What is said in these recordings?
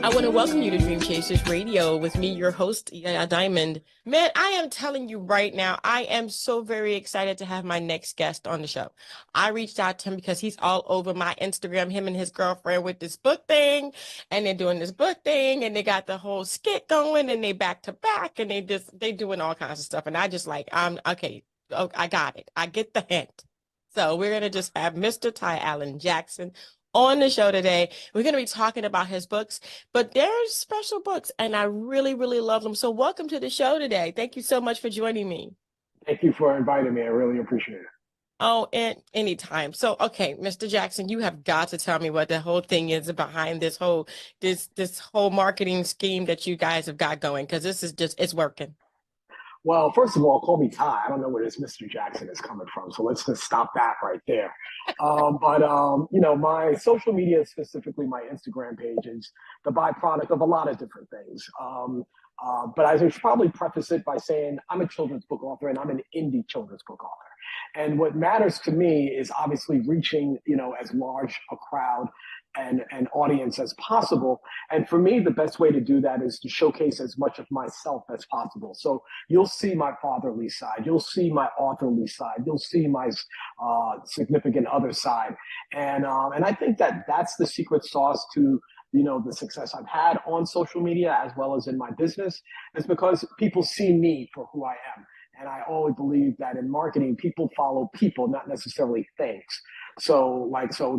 I want to welcome you to Dream Chasers Radio with me, your host, Yaya Diamond. Man, I am telling you right now, I am so very excited to have my next guest on the show. I reached out to him because he's all over my Instagram, him and his girlfriend with this book thing, and they're doing this book thing, and they got the whole skit going, and they back to back, and they doing all kinds of stuff. And I just like, okay, oh, I got it. I get the hint. So we're going to just have Mr. Ty Allan Jackson on the show today. We're going to be talking about his books, but they're special books, and I really, really love them. So welcome to the show today. Thank you so much for joining me. Thank you for inviting me. I really appreciate it. Oh, and anytime. So, okay, Mr. Jackson, you have got to tell me what the whole thing is behind this whole marketing scheme that you guys have got going, because this is just, it's working. Well, first of all, call me Ty. I don't know where this Mr. Jackson is coming from, so let's just stop that right there. My social media, specifically my Instagram page, is the byproduct of a lot of different things. But I should probably preface it by saying I'm a children's book author, and I'm an indie children's book author. And what matters to me is obviously reaching, as large a crowd and an audience as possible. And for me, the best way to do that is to showcase as much of myself as possible. So you'll see my fatherly side, you'll see my authorly side, you'll see my significant other side. And I think that that's the secret sauce to the success I've had on social media as well as in my business, is because people see me for who I am. And I always believe that in marketing, people follow people, not necessarily things. So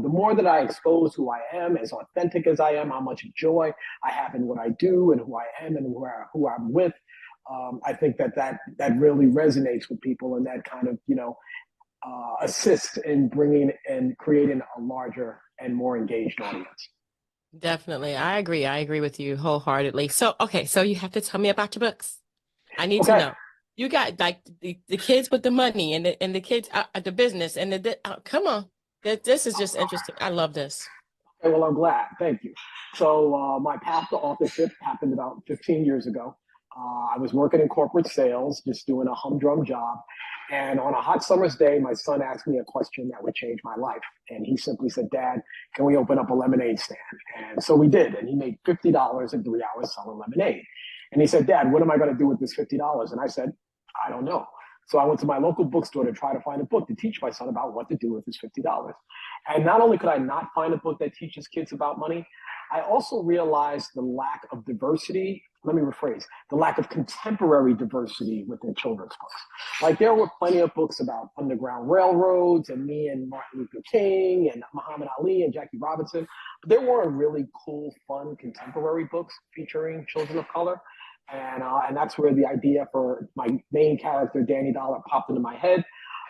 the more that I expose who I am, as authentic as I am, how much joy I have in what I do and who I am and who I'm with, I think that really resonates with people, and that kind of, assists in bringing and creating a larger and more engaged audience. Definitely. I agree. I agree with you wholeheartedly. So, okay. So you have to tell me about your books. I need to know. You got like the kids with the money and the kids the business and come on. This is just interesting. I love this. Okay, well, I'm glad. Thank you. So my path to authorship happened about 15 years ago. I was working in corporate sales, just doing a humdrum job. And on a hot summer's day, my son asked me a question that would change my life. And he simply said, "Dad, can we open up a lemonade stand?" And so we did. And he made $50 in 3 hours selling lemonade. And he said, "Dad, what am I going to do with this $50? And I said, "I don't know." So I went to my local bookstore to try to find a book to teach my son about what to do with his $50. And not only could I not find a book that teaches kids about money, I also realized the lack of diversity. Let me rephrase, the lack of contemporary diversity within children's books. Like, there were plenty of books about Underground Railroads and me and Martin Luther King and Muhammad Ali and Jackie Robinson, but there weren't really cool, fun, contemporary books featuring children of color. And that's where the idea for my main character, Danny Dollar, popped into my head.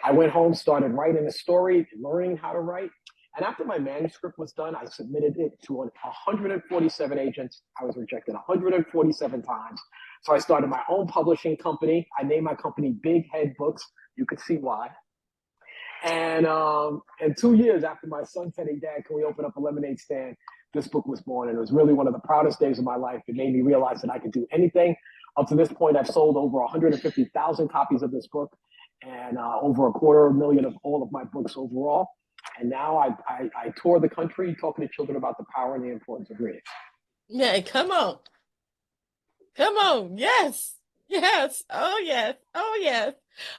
I went home, started writing a story, learning how to write. And after my manuscript was done, I submitted it to 147 agents. I was rejected 147 times. So I started my own publishing company. I named my company Big Head Books. You could see why. And 2 years after my son said, "Hey, Dad, can we open up a lemonade stand?" this book was born. And it was really one of the proudest days of my life. It made me realize that I could do anything. Up to this point, I've sold over 150,000 copies of this book, and over 250,000 of all of my books overall. And now I tour the country talking to children about the power and the importance of reading. Yeah, come on. Come on. Yes. Yes. Oh, yes. Oh, yes.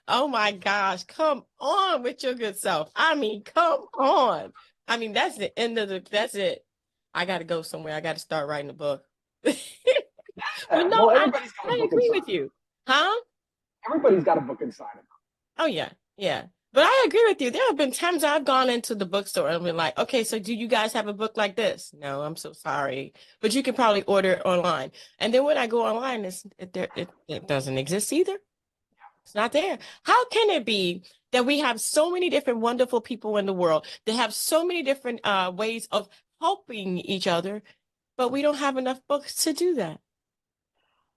Oh, my gosh. Come on with your good self. I mean, come on. I mean, that's the end of that's it. I got to go somewhere. I got to start writing a book. But no, I agree with you. Huh? Everybody's got a book inside of them. Oh, yeah. Yeah. But I agree with you. There have been times I've gone into the bookstore and been like, "Okay, so do you guys have a book like this?" "No, I'm so sorry. But you can probably order it online." And then when I go online, it doesn't exist either. It's not there. How can it be that we have so many different wonderful people in the world that have so many different ways of helping each other, but we don't have enough books to do that?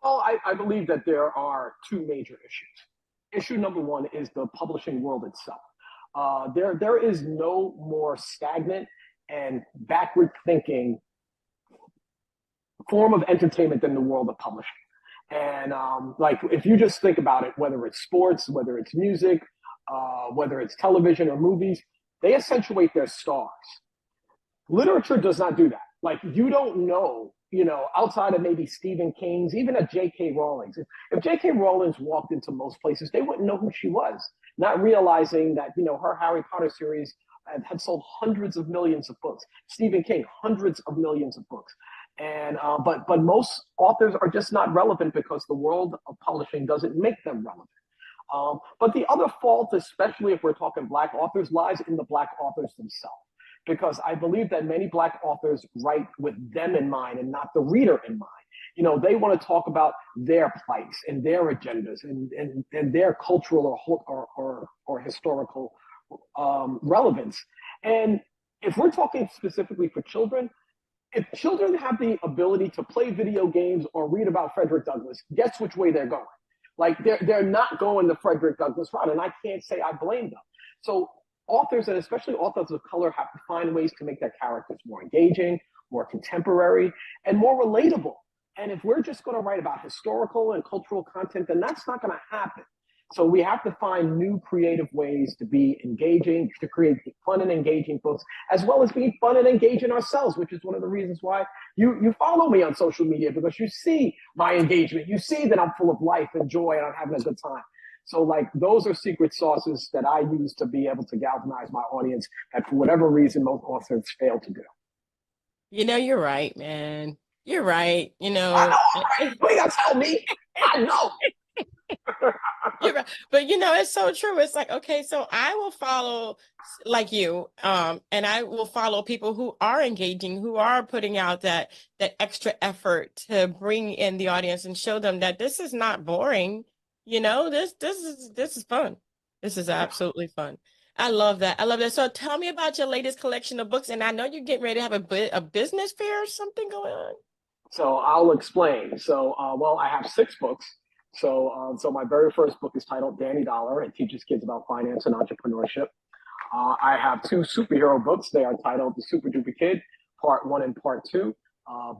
Well, I believe that there are two major issues. Issue number one is the publishing world itself. There is no more stagnant and backward thinking form of entertainment than the world of publishing. And if you just think about it, whether it's sports, whether it's music, whether it's television or movies, they accentuate their stars. Literature does not do that. Like, you don't know, outside of maybe Stephen King's, even a J.K. Rowling's. If J.K. Rowling's walked into most places, they wouldn't know who she was, not realizing that, her Harry Potter series had sold hundreds of millions of books. Stephen King, hundreds of millions of books. And but most authors are just not relevant because the world of publishing doesn't make them relevant. But the other fault, especially if we're talking Black authors, lies in the Black authors themselves. Because I believe that many Black authors write with them in mind and not the reader in mind. They want to talk about their plights and their agendas and their cultural or historical relevance. And if we're talking specifically for children, if children have the ability to play video games or read about Frederick Douglass, guess which way they're going? Like, they're not going the Frederick Douglass route, and I can't say I blame them. So authors, and especially authors of color, have to find ways to make their characters more engaging, more contemporary, and more relatable. And if we're just going to write about historical and cultural content, then that's not going to happen. So we have to find new creative ways to be engaging, to create fun and engaging books, as well as being fun and engaging ourselves, which is one of the reasons why you follow me on social media, because you see my engagement. You see that I'm full of life and joy and I'm having a good time. So, like, those are secret sauces that I use to be able to galvanize my audience that, for whatever reason, most authors fail to do. You're right, man. You're right. I know, right? What you gotta tell me? I know. You're right. But it's so true. It's like, okay, so I will follow like you, and I will follow people who are engaging, who are putting out that extra effort to bring in the audience and show them that this is not boring. This is fun. This is absolutely fun. I love that. I love that. So tell me about your latest collection of books. And I know you're getting ready to have a business fair or something going on. So I'll explain. So, well, I have 6 books. So my very first book is titled Danny Dollar. It teaches kids about finance and entrepreneurship. I have 2 superhero books. They are titled The Super Duper Kid, Part 1 and Part 2.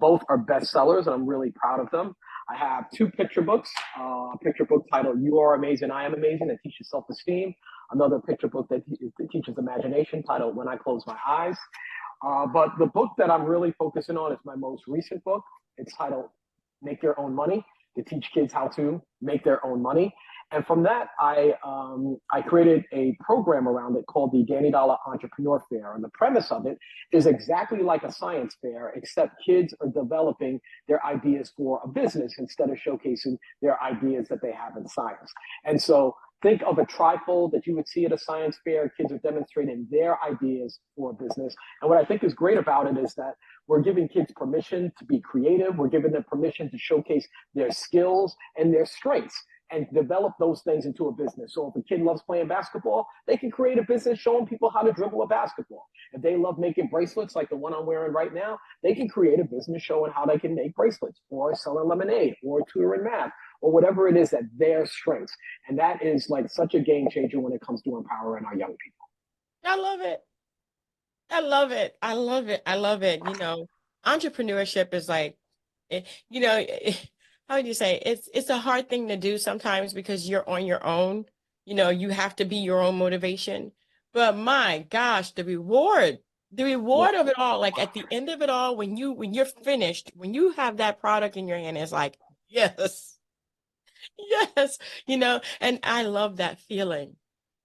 Both are bestsellers, and I'm really proud of them. I have 2 picture books. A picture book titled You Are Amazing, I Am Amazing, that teaches self-esteem. Another picture book that teaches imagination, titled When I Close My Eyes. But the book that I'm really focusing on is my most recent book. It's titled Make Your Own Money, to teach kids how to make their own money. And from that, I created a program around it called the Danny Dollar Entrepreneur Fair. And the premise of it is exactly like a science fair, except kids are developing their ideas for a business instead of showcasing their ideas that they have in science. And so think of a trifold that you would see at a science fair. Kids are demonstrating their ideas for a business. And what I think is great about it is that we're giving kids permission to be creative. We're giving them permission to showcase their skills and their strengths and develop those things into a business. So if a kid loves playing basketball, they can create a business showing people how to dribble a basketball. If they love making bracelets like the one I'm wearing right now, they can create a business showing how they can make bracelets, or selling lemonade, or tutoring math, or whatever it is that their strengths. And that is like such a game changer when it comes to empowering our young people. I love it. I love it. I love it. I love it. Entrepreneurship is like, how do you say, it's a hard thing to do sometimes because you're on your own. You have to be your own motivation. But my gosh, the reward of it all, like at the end of it all, when you're finished, when you have that product in your hand, it's like, yes, yes, and I love that feeling.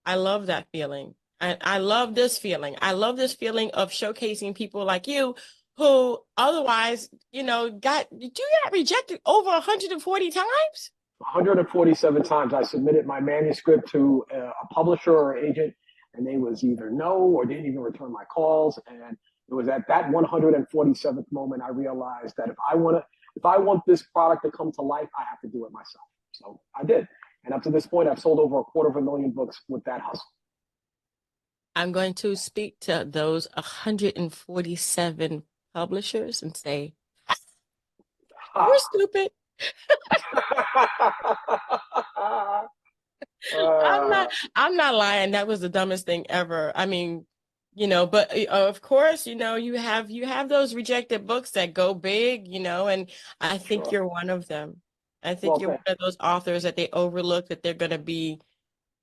I love that feeling. And I love this feeling. I love this feeling of showcasing people like you who otherwise, got rejected over 140 times? 147 times. I submitted my manuscript to a publisher or agent, and they was either no or didn't even return my calls. And it was at that 147th moment I realized that if I want this product to come to life, I have to do it myself. So I did. And up to this point, I've sold over 250,000 books with that hustle. I'm going to speak to those 147 publishers and say, you're stupid. I'm not lying. That was the dumbest thing ever. I mean, but of course, you have those rejected books that go big, and I think you're one of them. I think you're one of those authors that they overlook, that they're going to be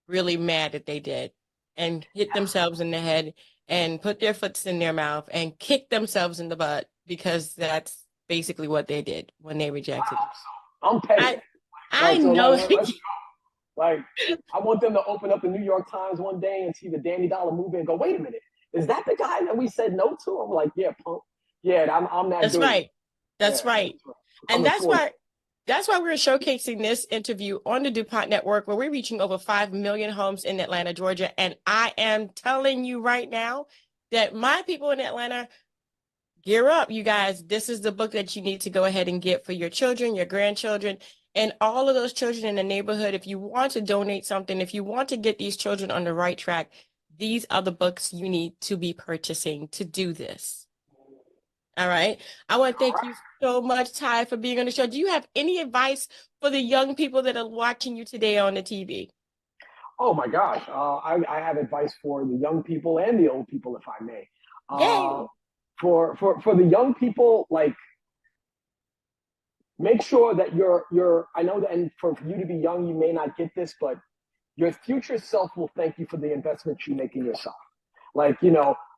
really mad that they did and hit themselves in the head and put their foots in their mouth and kick themselves in the butt, because that's basically what they did when they rejected you. I'm petty. I know. Let's go. Like, I want them to open up the New York Times one day and see the Danny Dollar movie and go, wait a minute, is that the guy that we said no to? I'm like, yeah, punk. Yeah, I'm that That's dude. right. That's right. And that's why we're showcasing this interview on the DuPont Network, where we're reaching over 5 million homes in Atlanta, Georgia. And I am telling you right now that my people in Atlanta, gear up, you guys. This is the book that you need to go ahead and get for your children, your grandchildren, and all of those children in the neighborhood. If you want to donate something, if you want to get these children on the right track, these are the books you need to be purchasing to do this. All right. I want to thank you so much, Ty, for being on the show. Do you have any advice for the young people that are watching you today on the TV? Oh my gosh. I have advice for the young people and the old people, if I may. Yay. For the young people, like, make sure that I know that, and for you to be young, you may not get this, but your future self will thank you for the investment you make in yourself. Like,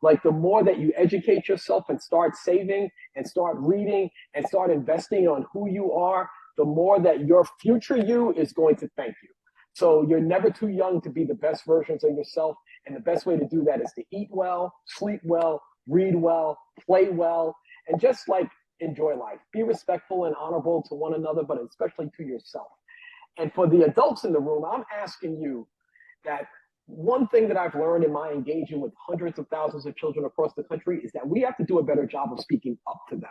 like the more that you educate yourself and start saving and start reading and start investing on who you are, the more that your future you is going to thank you. So you're never too young to be the best versions of yourself. And the best way to do that is to eat well, sleep well, read well, play well, and just like enjoy life. Be respectful and honorable to one another, but especially to yourself. And for the adults in the room, I'm asking you that one thing that I've learned in my engaging with hundreds of thousands of children across the country is that we have to do a better job of speaking up to them.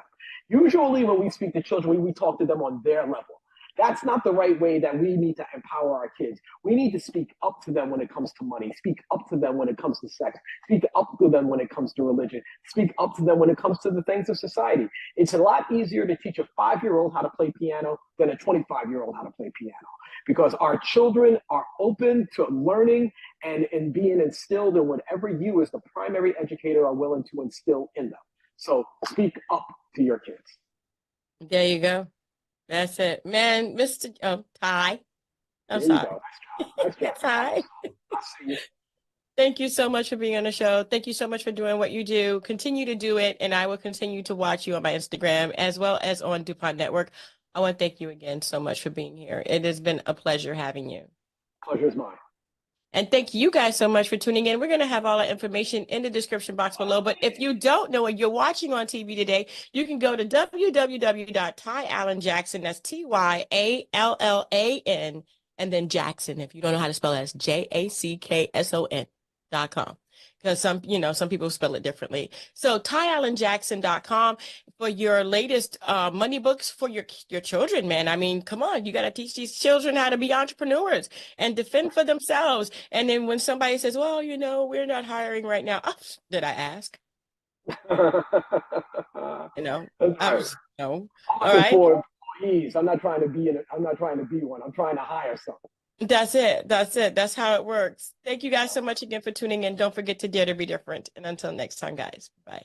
Usually when we speak to children, we talk to them on their level. That's not the right way that we need to empower our kids. We need to speak up to them when it comes to money, speak up to them when it comes to sex, speak up to them when it comes to religion, speak up to them when it comes to the things of society. It's a lot easier to teach a 5-year-old how to play piano than a 25-year-old how to play piano, because our children are open to learning and being instilled in whatever you as the primary educator are willing to instill in them. So speak up to your kids. There you go. That's it, man. Mr. Ty. I'm sorry. Nice job. Ty. Thank you so much for being on the show. Thank you so much for doing what you do. Continue to do it, and I will continue to watch you on my Instagram as well as on DuPont Network. I want to thank you again so much for being here. It has been a pleasure having you. Pleasure is mine. And thank you guys so much for tuning in. We're going to have all the information in the description box below. But if you don't know and you're watching on TV today, you can go to www.tyallanjackson, that's TYALLAN, and then Jackson. If you don't know how to spell it, that's JACKSON.com. Because some people spell it differently. So tyallanjackson.com for your latest money books for your children, man. I mean, come on, you got to teach these children how to be entrepreneurs and defend for themselves. And then when somebody says, well, we're not hiring right now. Oh, did I ask? No. All right. For employees. I'm not trying to be one. I'm trying to hire something. That's it. That's how it works. Thank you guys so much again for tuning in. Don't forget to dare to be different. And until next time, guys. Bye.